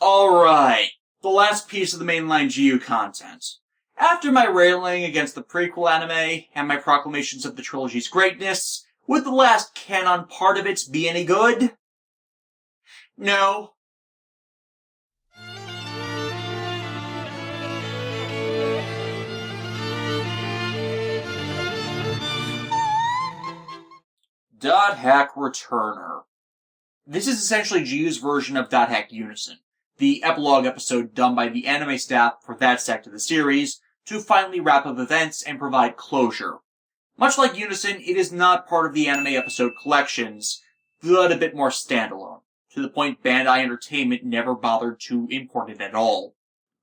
Alright, the last piece of the mainline GU content. After my railing against the prequel anime and my proclamations of the trilogy's greatness, would the last canon part of it be any good? No. .hack Returner. This is essentially GU's version of .hack Unison, the epilogue episode done by the anime staff for that sect of the series to finally wrap up events and provide closure. Much like Unison, it is not part of the anime episode collections, but a bit more standalone, to the point Bandai Entertainment never bothered to import it at all.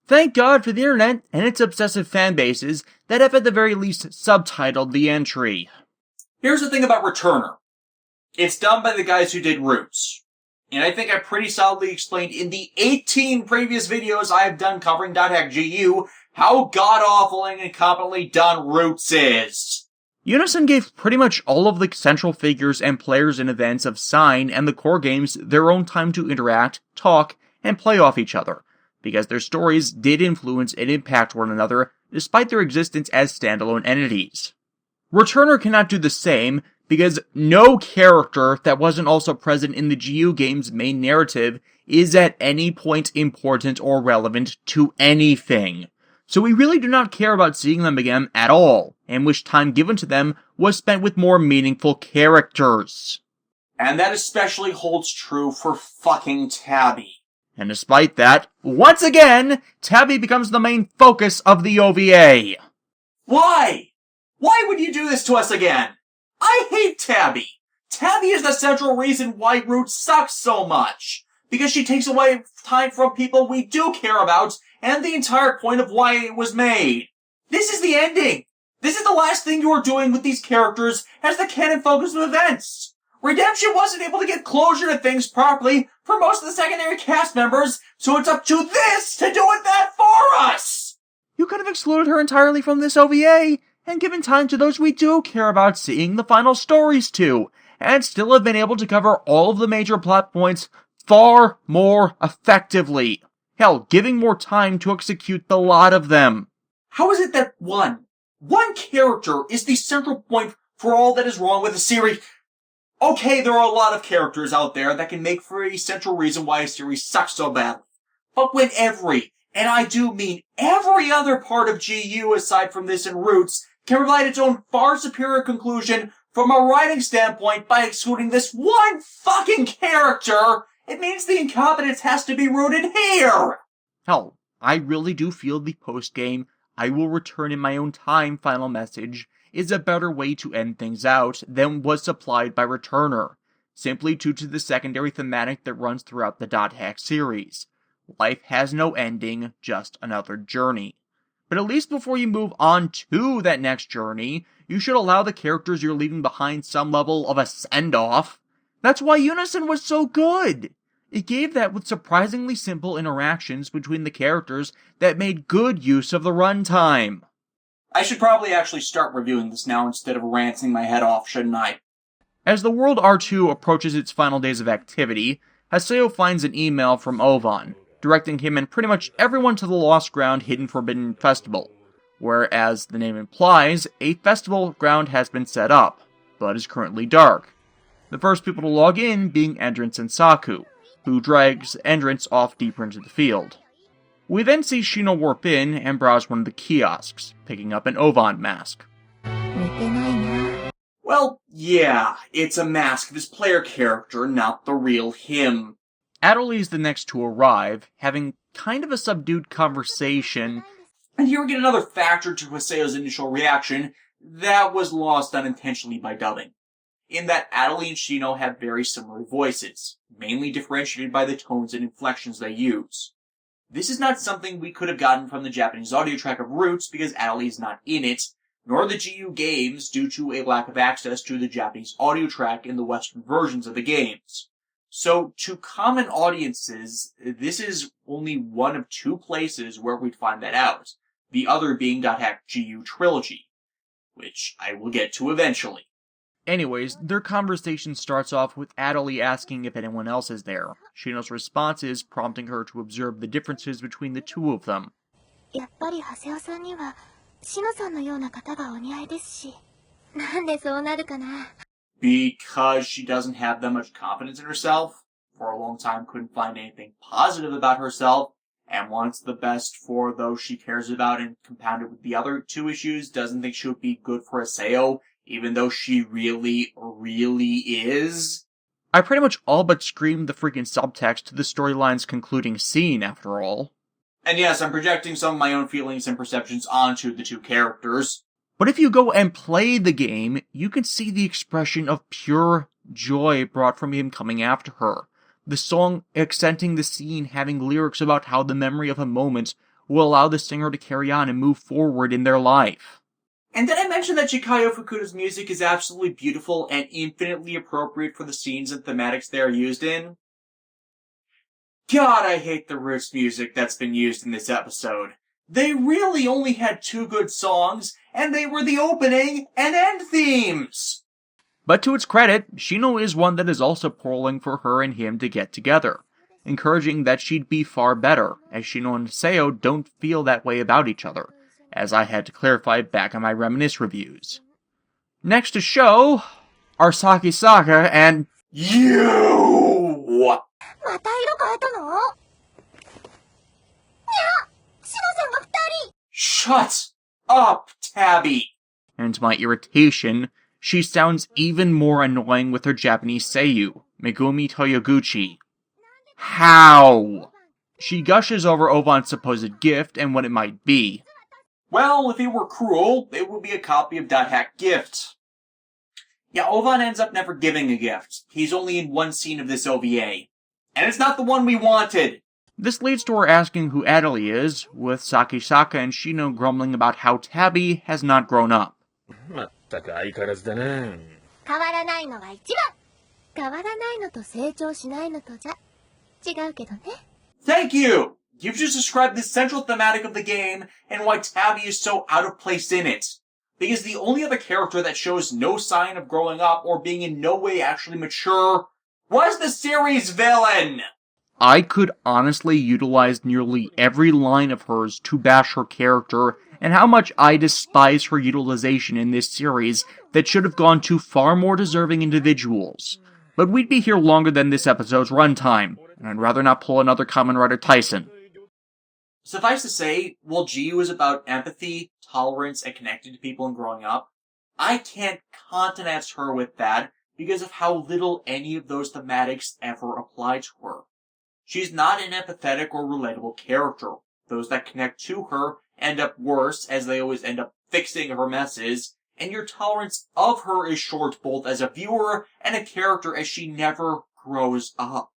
Thank God for the internet and its obsessive fanbases that have at the very least subtitled the entry. Here's the thing about Returner. It's done by the guys who did Roots. And I think I pretty solidly explained in the 18 previous videos I have done covering .hack GU how god-awful and incompetently done Roots is. Unison gave pretty much all of the central figures and players in events of Sign and the core games their own time to interact, talk, and play off each other, because their stories did influence and impact one another despite their existence as standalone entities. Returner cannot do the same, because no character that wasn't also present in the GU game's main narrative is at any point important or relevant to anything. So we really do not care about seeing them again at all, and wish time given to them was spent with more meaningful characters. And that especially holds true for fucking Tabby. And despite that, once again, Tabby becomes the main focus of the OVA. Why? Why would you do this to us again? I hate Tabby! Tabby is the central reason why Roots sucks so much! Because she takes away time from people we do care about, and the entire point of why it was made. This is the ending! This is the last thing you are doing with these characters as the canon focus of events! Redemption wasn't able to get closure to things properly for most of the secondary cast members, so it's up to this to do that for us! You could have excluded her entirely from this OVA, and given time to those we do care about seeing the final stories to, and still have been able to cover all of the major plot points far more effectively. Hell, giving more time to execute the lot of them. How is it that one character is the central point for all that is wrong with the series? Okay, there are a lot of characters out there that can make for a central reason why a series sucks so badly. But when every, and I do mean every other part of GU aside from this and Roots, can provide its own far superior conclusion from a writing standpoint by excluding this one fucking character, it means the incompetence has to be rooted here! Hell, I really do feel the post-game, I will return in my own time final message is a better way to end things out than was supplied by Returner, simply due to the secondary thematic that runs throughout the .hack series. Life has no ending, just another journey. But at least before you move on to that next journey, you should allow the characters you're leaving behind some level of a send-off. That's why Unison was so good. It gave that with surprisingly simple interactions between the characters that made good use of the runtime. I should probably actually start reviewing this now instead of ranting my head off, shouldn't I? As the World R2 approaches its final days of activity, Haseo finds an email from Ovan, directing him and pretty much everyone to the Lost Ground Hidden Forbidden Festival, where, as the name implies, a festival ground has been set up, but is currently dark. The first people to log in being Endrance and Saku, who drags Endrance off deeper into the field. We then see Shino warp in and browse one of the kiosks, picking up an Ovan mask. Well, yeah, it's a mask of his player character, not the real him. Adelie is the next to arrive, having kind of a subdued conversation. And here we get another factor to Haseo's initial reaction that was lost unintentionally by dubbing, in that Adelie and Shino have very similar voices, mainly differentiated by the tones and inflections they use. This is not something we could have gotten from the Japanese audio track of Roots because Adelie is not in it, nor the GU games due to a lack of access to the Japanese audio track in the Western versions of the games. So, to common audiences, this is only one of two places where we'd find that out, the other being .hack GU Trilogy, which I will get to eventually. Anyways, their conversation starts off with Adelie asking if anyone else is there. Shino's response is prompting her to observe the differences between the two of them. やっぱり長谷川さんにはシノさんのような方がお似合いですし、なんでそうなるかな。 Because she doesn't have that much confidence in herself. For a long time couldn't find anything positive about herself, and wants the best for those she cares about, and compounded with the other two issues, doesn't think she would be good for Haseo, even though she really, really is. I pretty much all but screamed the freaking subtext to the storyline's concluding scene, after all. And yes, I'm projecting some of my own feelings and perceptions onto the two characters. But if you go and play the game, you can see the expression of pure joy brought from him coming after her. The song accenting the scene, having lyrics about how the memory of a moment will allow the singer to carry on and move forward in their life. And did I mention that Chikayo Fukuda's music is absolutely beautiful and infinitely appropriate for the scenes and thematics they are used in? God, I hate the roots music that's been used in this episode. They really only had two good songs, and they were the opening and end themes! But to its credit, Shino is one that is also pulling for her and him to get together, encouraging that she'd be far better, as Shino and Haseo don't feel that way about each other, as I had to clarify back in my Reminisce reviews. Next to show are Sakisaka and You! また色変えたの？にゃ！シノさんが2人！ Shut up, Tabby! And to my irritation, she sounds even more annoying with her Japanese seiyuu, Megumi Toyoguchi. How? She gushes over Ovan's supposed gift and what it might be. Well, if it were cruel, it would be a copy of Dot Hack Gift. Yeah, Ovan ends up never giving a gift. He's only in one scene of this OVA. And it's not the one we wanted! This leads to her asking who Adelie is, with Sakisaka and Shino grumbling about how Tabby has not grown up. まったく相変わらずだな。変わらないのが一番。変わらないのと成長しないのとじゃ違うけどね。 Thank you! You've just described the central thematic of the game and why Tabby is so out of place in it. Because the only other character that shows no sign of growing up or being in no way actually mature was the series villain! I could honestly utilize nearly every line of hers to bash her character, and how much I despise her utilization in this series that should have gone to far more deserving individuals. But we'd be here longer than this episode's runtime, and I'd rather not pull another Kamen Rider Tyson. Suffice to say, while GU is about empathy, tolerance, and connecting to people and growing up, I can't countenance her with that because of how little any of those thematics ever apply to her. She's not an empathetic or relatable character. Those that connect to her end up worse, as they always end up fixing her messes, and your tolerance of her is short both as a viewer and a character, as she never grows up.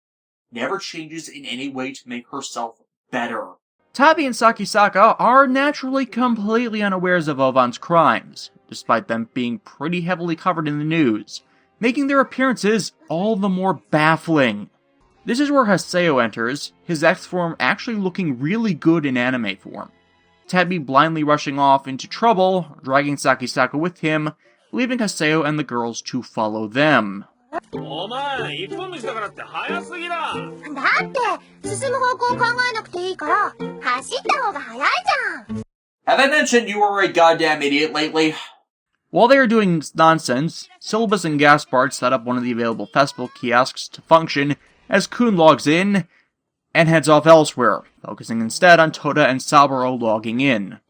Never changes in any way to make herself better. Tabby and Sakisaka are naturally completely unawares of Ovan's crimes, despite them being pretty heavily covered in the news, making their appearances all the more baffling. This is where Haseo enters, his X form actually looking really good in anime form. Tabby blindly rushing off into trouble, dragging Sakisaka with him, leaving Haseo and the girls to follow them. お前、一本道だからって早すぎだ。だって進む方向を考えなくていいから走った方が早いじゃん。 Have I mentioned you were a goddamn idiot lately? While they are doing nonsense, Syllabus and Gaspard set up one of the available festival kiosks to function as Kun logs in and heads off elsewhere, focusing instead on Toda and Saburo logging in.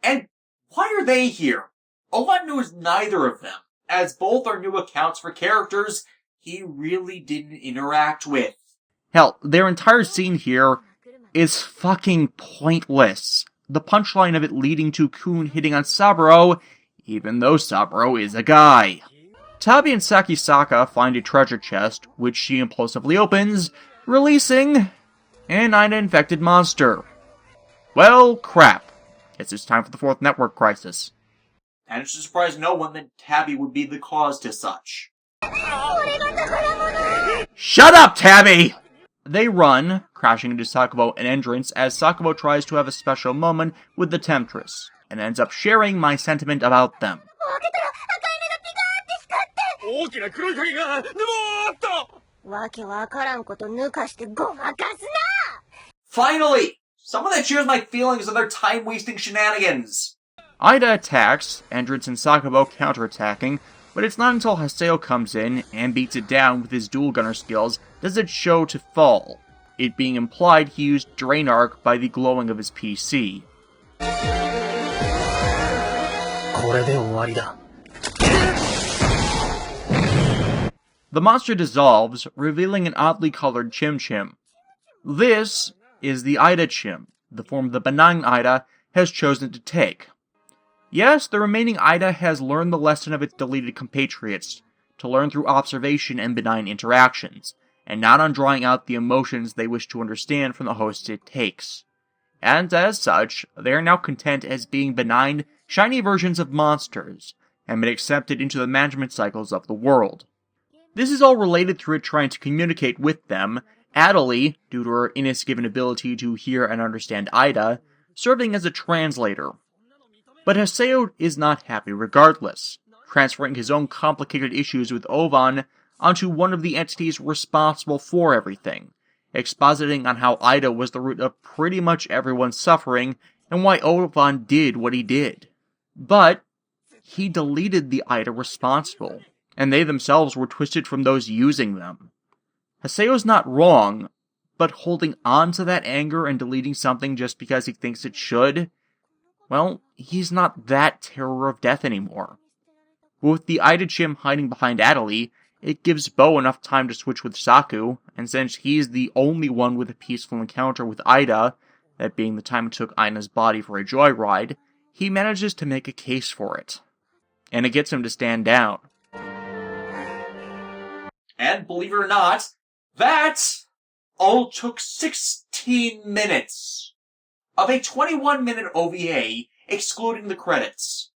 And why are they here? Ovan knows neither of them, as both are new accounts for characters he really didn't interact with. Hell, their entire scene here is fucking pointless. The punchline of it leading to Kun hitting on Saburo, even though Saburo is a guy. Tabby and Sakisaka find a treasure chest, which she impulsively opens, releasing an infected monster. Well, crap. Guess it's time for the fourth network crisis. And it should surprise no one that Tabby would be the cause to such. Shut up, Tabby! They run, crashing into Sakubo and Entrance as Sakubo tries to have a special moment with the Temptress, and ends up sharing my sentiment about them. 大きな黒い影が、でもあった。わけわからんこと抜かしてごまかすな! Finally! Someone that shares my feelings of their time-wasting shenanigans! Ida attacks, Endrance and Sakubo counterattacking, but it's not until Haseo comes in and beats it down with his dual gunner skills does it show to fall, it being implied he used Drain Arc by the glowing of his PC. The monster dissolves, revealing an oddly colored Chim Chim. This is the Ida Chim, the form the benign Ida has chosen to take. Yes, the remaining Ida has learned the lesson of its deleted compatriots, to learn through observation and benign interactions, and not on drawing out the emotions they wish to understand from the hosts it takes. And as such, they are now content as being benign, shiny versions of monsters, and been accepted into the management cycles of the world. This is all related through it trying to communicate with them, Adelie, due to her Innis-given ability to hear and understand Ida, serving as a translator. But Haseo is not happy regardless, transferring his own complicated issues with Ovan onto one of the entities responsible for everything, expositing on how Ida was the root of pretty much everyone's suffering and why Ovan did what he did. But he deleted the Ida responsible, and they themselves were twisted from those using them. Haseo's not wrong, but holding on to that anger and deleting something just because he thinks it should, well, he's not that terror of death anymore. With the Ida Chim hiding behind Adelie, it gives Bo enough time to switch with Saku, and since he's the only one with a peaceful encounter with Ida, that being the time it took Ina's body for a joyride, he manages to make a case for it. And it gets him to stand down. And believe it or not, that all took 16 minutes of a 21-minute OVA, excluding the credits.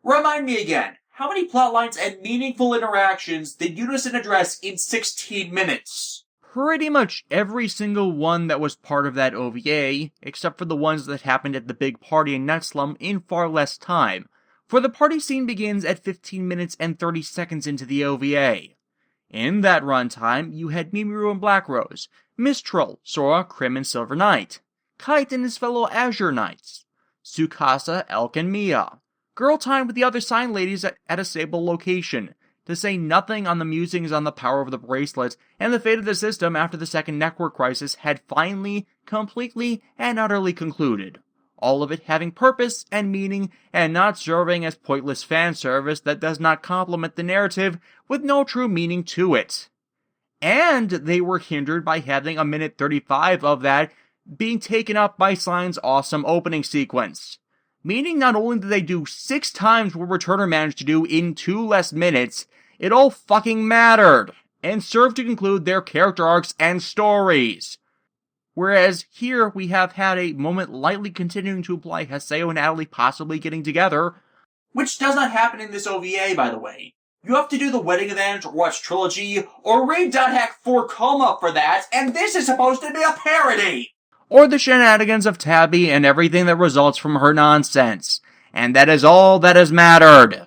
Remind me again, how many plotlines and meaningful interactions did Unison address in 16 minutes? Pretty much every single one that was part of that OVA, except for the ones that happened at the big party in Netslum in far less time, for the party scene begins at 15 minutes and 30 seconds into the OVA. In that runtime, you had Mimiru and Black Rose, Mistral, Sora, Crim, and Silver Knight, Kite and his fellow Azure Knights, Tsukasa, Elk, and Mia, girl time with the other sign ladies at a stable location, to say nothing on the musings on the power of the bracelet and the fate of the system after the second network crisis had finally, completely, and utterly concluded. All of it having purpose and meaning and not serving as pointless fan service that does not complement the narrative with no true meaning to it. And they were hindered by having a minute 35 of that being taken up by Slime's awesome opening sequence. Meaning not only did they do 6 times what Returner managed to do in 2 less minutes, it all fucking mattered, and served to conclude their character arcs and stories. Whereas here we have had a moment lightly continuing to imply Haseo and Adelie possibly getting together, which does not happen in this OVA, by the way. You have to do the wedding event, or watch Trilogy, or read .hack 4 Coma for that, and this is supposed to be a parody! Or the shenanigans of Tabby and everything that results from her nonsense. And that is all that has mattered.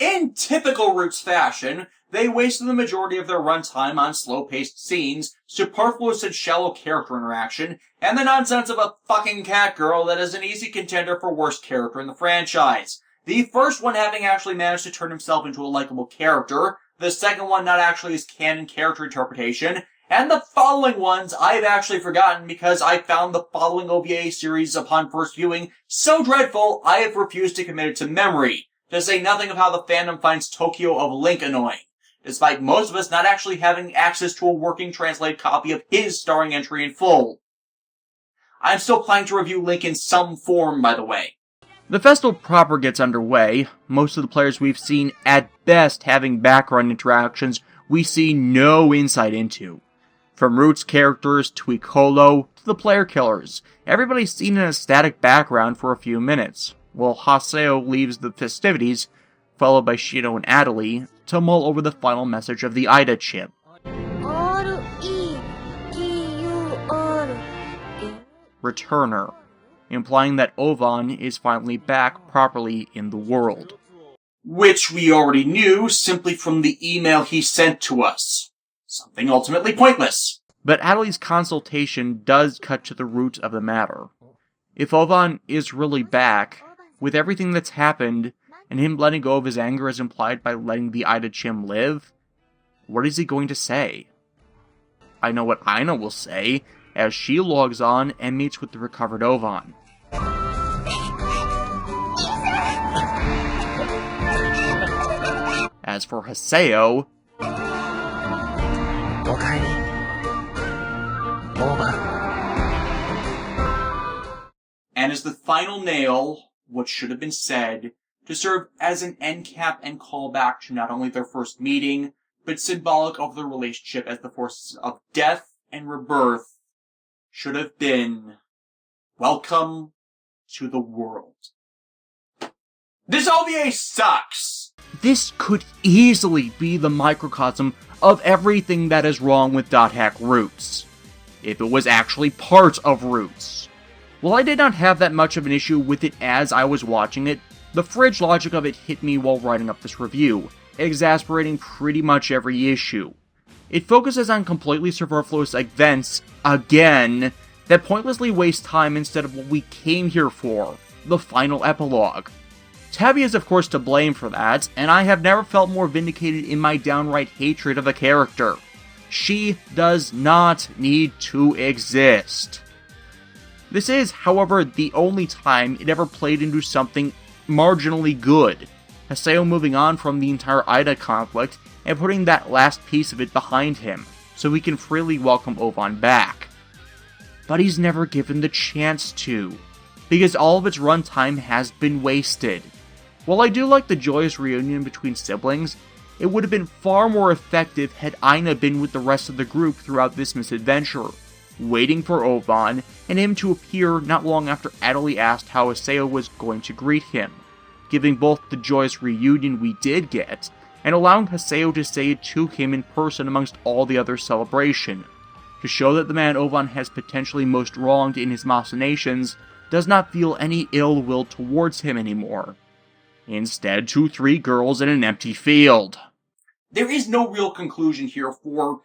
In typical Roots fashion, they wasted the majority of their runtime on slow-paced scenes, superfluous and shallow character interaction, and the nonsense of a fucking cat girl that is an easy contender for worst character in the franchise. The first one having actually managed to turn himself into a likable character, the second one not actually his canon character interpretation, and the following ones I've actually forgotten because I found the following OVA series upon first viewing so dreadful I have refused to commit it to memory, to say nothing of how the fandom finds Tokyo of Link annoying, despite most of us not actually having access to a working translated copy of his starring entry in full. I'm still planning to review Link in some form, by the way. The festival proper gets underway, most of the players we've seen at best having background interactions we see no insight into. From Roots characters to Icolo to the player killers, everybody's seen in a static background for a few minutes, while Haseo leaves the festivities, followed by Shino and Adelie, to mull over the final message of the Ida Chim. Returner, implying that Ovan is finally back properly in the world. which we already knew simply from the email he sent to us. Something ultimately pointless. But Adelie's consultation does cut to the root of the matter. If Ovan is really back, with everything that's happened, and him letting go of his anger as implied by letting the Ida Chim live, what is he going to say? I know what Aina will say, as she logs on and meets with the recovered Ovan. As for Haseo, and as the final nail, what should have been said, to serve as an end cap and callback to not only their first meeting, but symbolic of their relationship as the forces of death and rebirth, should have been, welcome to the world. This OVA sucks! this could easily be the microcosm of everything that is wrong with Dot Hack Roots, if it was actually part of Roots. While I did not have that much of an issue with it as I was watching it, the fridge logic of it hit me while writing up this review, exasperating pretty much every issue. It focuses on completely superfluous events, again, that pointlessly waste time instead of what we came here for, the final epilogue. Tabby is of course to blame for that, and I have never felt more vindicated in my downright hatred of the character. She does not need to exist. This is, however, the only time it ever played into something marginally good. Haseo moving on from the entire Ida conflict and putting that last piece of it behind him, so we can freely welcome Ovan back. But he's never given the chance to, because all of its runtime has been wasted. While I do like the joyous reunion between siblings, it would have been far more effective had Aina been with the rest of the group throughout this misadventure, waiting for Ovan, and him to appear not long after Adelie asked how Haseo was going to greet him, giving both the joyous reunion we did get, and allowing Haseo to say it to him in person amongst all the other celebration, to show that the man Ovan has potentially most wronged in his machinations does not feel any ill will towards him anymore. Instead, 2-3 girls in an empty field. There is no real conclusion here for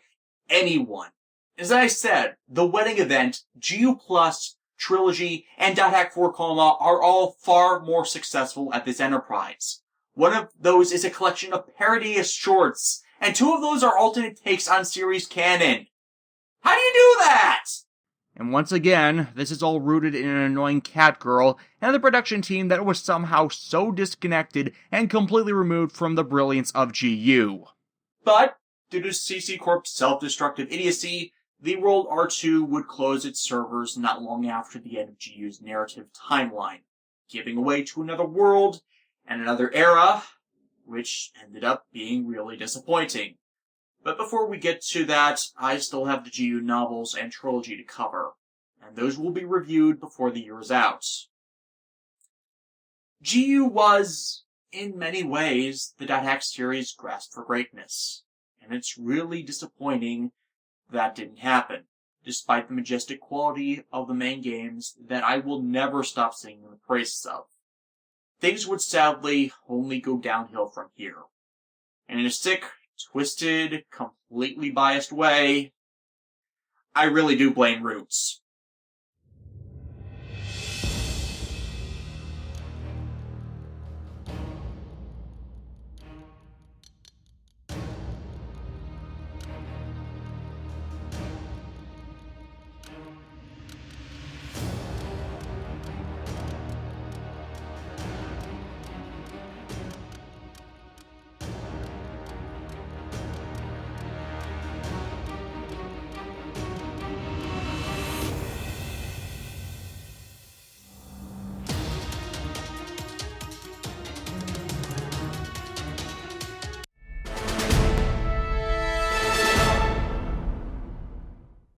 anyone. As I said, the wedding event, GU+, Trilogy, and Dot Hack 4 Coma are all far more successful at this enterprise. One of those is a collection of parodious shorts, and 2 of those are alternate takes on series canon. How do you do that? And once again, this is all rooted in an annoying cat girl and the production team that was somehow so disconnected and completely removed from the brilliance of GU. But, due to CC Corp's self-destructive idiocy, the World R2 would close its servers not long after the end of GU's narrative timeline, giving way to another world and another era, which ended up being really disappointing. But before we get to that, I still have the GU novels and trilogy to cover, and those will be reviewed before the year is out. GU was, in many ways, the Dot Hack series' grasp for greatness, and it's really disappointing that didn't happen, despite the majestic quality of the main games that I will never stop singing the praises of. Things would sadly only go downhill from here. And in a sick, twisted, completely biased way, I really do blame Roots.